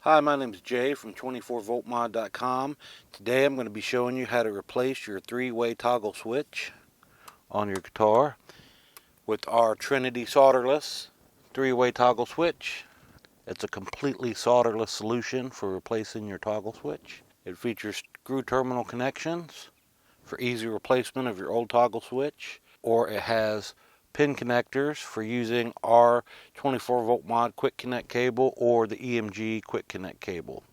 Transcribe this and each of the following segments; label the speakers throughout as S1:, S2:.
S1: Hi, my name is Jay from 24voltmod.com. Today I'm going to be showing you how to replace your three-way toggle switch on your guitar with our Trinity solderless three-way toggle switch. It's a completely solderless solution for replacing your toggle switch. It features screw terminal connections for easy replacement of your old toggle switch, or it has pin connectors for using our 24-volt mod quick connect cable or the EMG quick connect cable.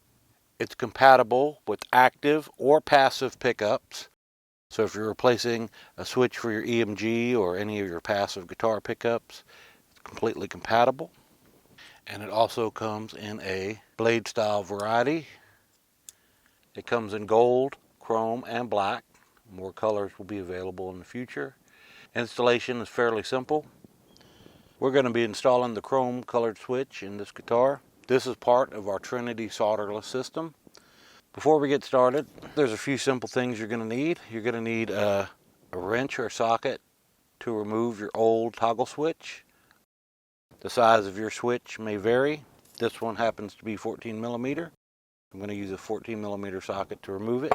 S1: It's compatible with active or passive pickups. So if you're replacing a switch for your EMG or any of your passive guitar pickups, it's completely compatible. And it also comes in a blade style variety. It comes in gold, chrome, and black. More colors will be available in the future. Installation is fairly simple. We're going to be installing the chrome colored switch in this guitar. This is part of our Trinity solderless system. Before we get started, there's a few simple things you're going to need. You're going to need a wrench or socket to remove your old toggle switch. The size of your switch may vary. This one happens to be 14 millimeter. I'm going to use a 14 millimeter socket to remove it.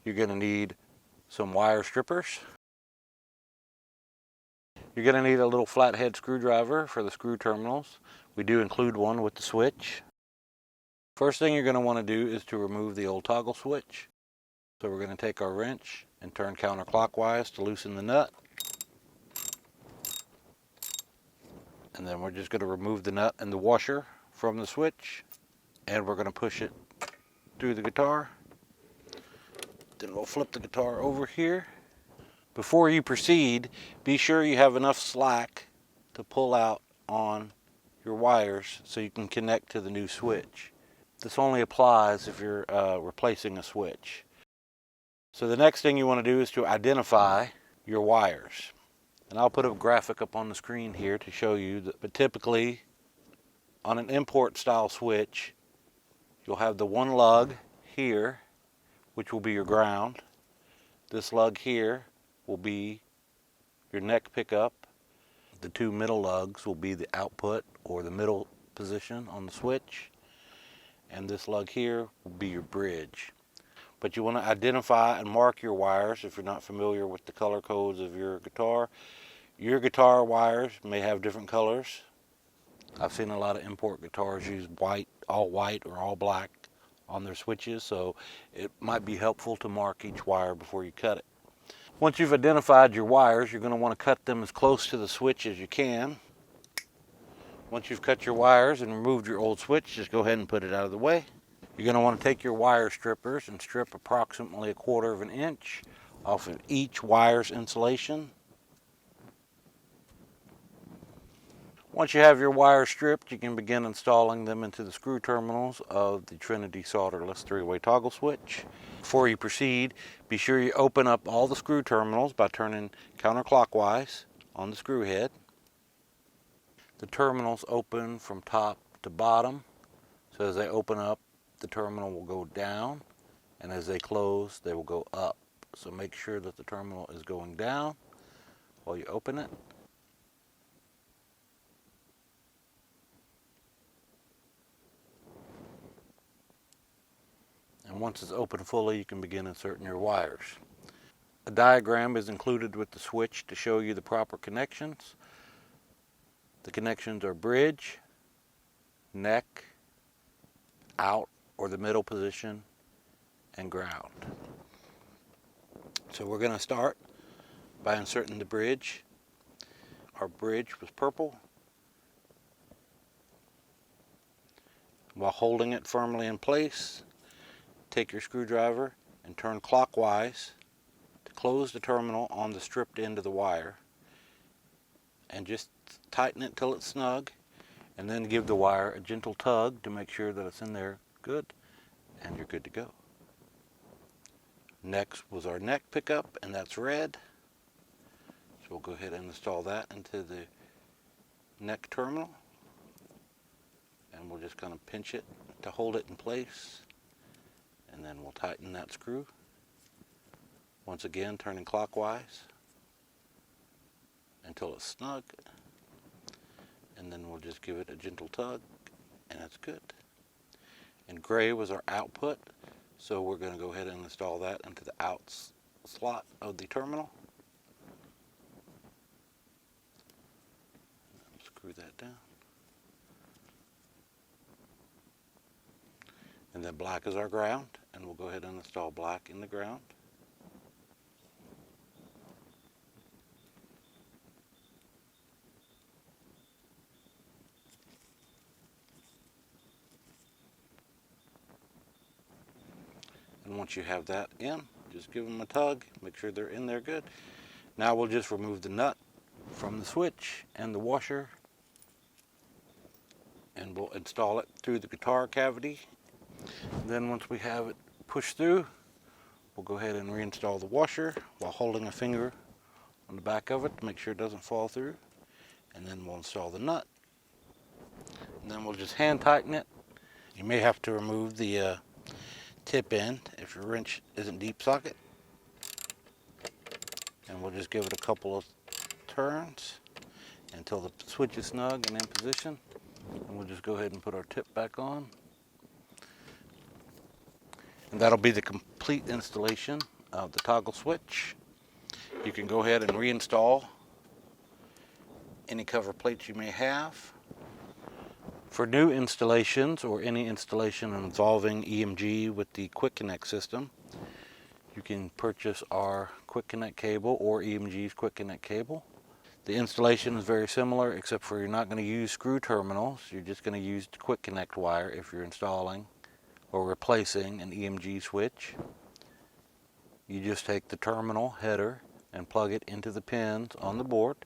S1: You're going to need some wire strippers. You're going to need a little flathead screwdriver for the screw terminals. We do include one with the switch. First thing you're going to want to do is to remove the old toggle switch. So we're going to take our wrench and turn counterclockwise to loosen the nut. And then we're just going to remove the nut and the washer from the switch. And we're going to push it through the guitar. Then we'll flip the guitar over here. Before you proceed, be sure you have enough slack to pull out on your wires so you can connect to the new switch. This only applies if you're replacing a switch. So the next thing you want to do is to identify your wires. And I'll put a graphic up on the screen here to show you that, but typically on an import style switch, you'll have the one lug here, which will be your ground. This lug here will be your neck pickup. The two middle lugs will be the output or the middle position on the switch. And this lug here will be your bridge. But you want to identify and mark your wires if you're not familiar with the color codes of your guitar. Your guitar wires may have different colors. I've seen a lot of import guitars use white or all black on their switches, so it might be helpful to mark each wire before you cut it. Once you've identified your wires, you're going to want to cut them as close to the switch as you can. Once you've cut your wires and removed your old switch, just go ahead and put it out of the way. You're going to want to take your wire strippers and strip approximately 1/4 of an inch off of each wire's insulation. Once you have your wires stripped, you can begin installing them into the screw terminals of the Trinity solderless three-way toggle switch. Before you proceed, be sure you open up all the screw terminals by turning counterclockwise on the screw head. The terminals open from top to bottom, so as they open up, the terminal will go down, and as they close, they will go up. So make sure that the terminal is going down while you open it. And once it's open fully, you can begin inserting your wires. A diagram is included with the switch to show you the proper connections. The connections are bridge, neck, out or the middle position, and ground. So we're going to start by inserting the bridge. Our bridge was purple. While holding it firmly in place, take your screwdriver and turn clockwise to close the terminal on the stripped end of the wire, and just tighten it till it's snug, and then give the wire a gentle tug to make sure that it's in there good, and you're good to go. Next was our neck pickup, and that's red. So we'll go ahead and install that into the neck terminal, and we'll just kind of pinch it to hold it in place, and then we'll tighten that screw. Once again, turning clockwise until it's snug, and then we'll just give it a gentle tug, and it's good. and gray was our output. So we're going to go ahead and install that into the out slot of the terminal. Screw that down. And then black is our ground, and we'll go ahead and install black in the ground. And once you have that in, just give them a tug, make sure they're in there good. Now we'll just remove the nut from the switch and the washer, and we'll install it through the guitar cavity. Then once we have it pushed through, we'll go ahead and reinstall the washer while holding a finger on the back of it to make sure it doesn't fall through. And then we'll install the nut. And then we'll just hand tighten it. You may have to remove the tip end if your wrench isn't deep socket. And we'll just give it a couple of turns until the switch is snug and in position. And we'll just go ahead and put our tip back on. And that'll be the complete installation of the toggle switch. You can go ahead and reinstall any cover plates you may have. For new installations or any installation involving EMG with the Quick Connect system, you can purchase our Quick Connect cable or EMG's Quick Connect cable. The installation is very similar, except for you're not going to use screw terminals. You're just going to use the Quick Connect wire if you're installing or replacing an EMG switch. You just take the terminal header and plug it into the pins on the board.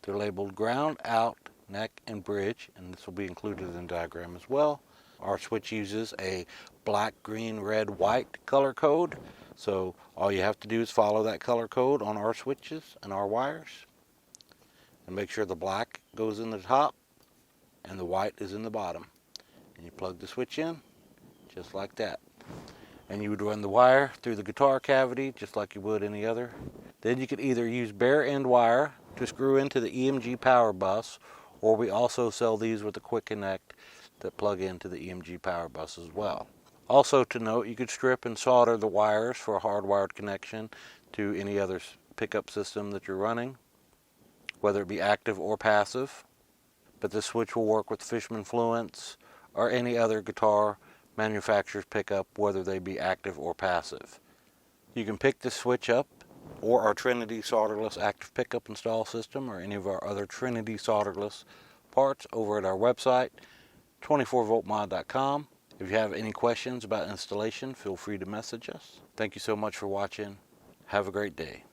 S1: They're labeled ground, out, neck, and bridge, and this will be included in the diagram as well. Our switch uses a black, green, red, white color code, so all you have to do is follow that color code on our switches and our wires, and make sure the black goes in the top and the white is in the bottom. And you plug the switch in just like that, and you would run the wire through the guitar cavity just like you would any other. Then you could either use bare end wire to screw into the EMG power bus, or we also sell these with the Quick Connect that plug into the EMG power bus as well. Also to note, you could strip and solder the wires for a hardwired connection to any other pickup system that you're running, whether it be active or passive. But this switch will work with Fishman fluence or any other guitar manufacturer's pickup, whether they be active or passive. You can pick this switch up or our Trinity solderless active pickup install system or any of our other Trinity solderless parts over at our website, 24voltmod.com. If you have any questions about installation, feel free to message us. Thank you so much for watching. Have a great day.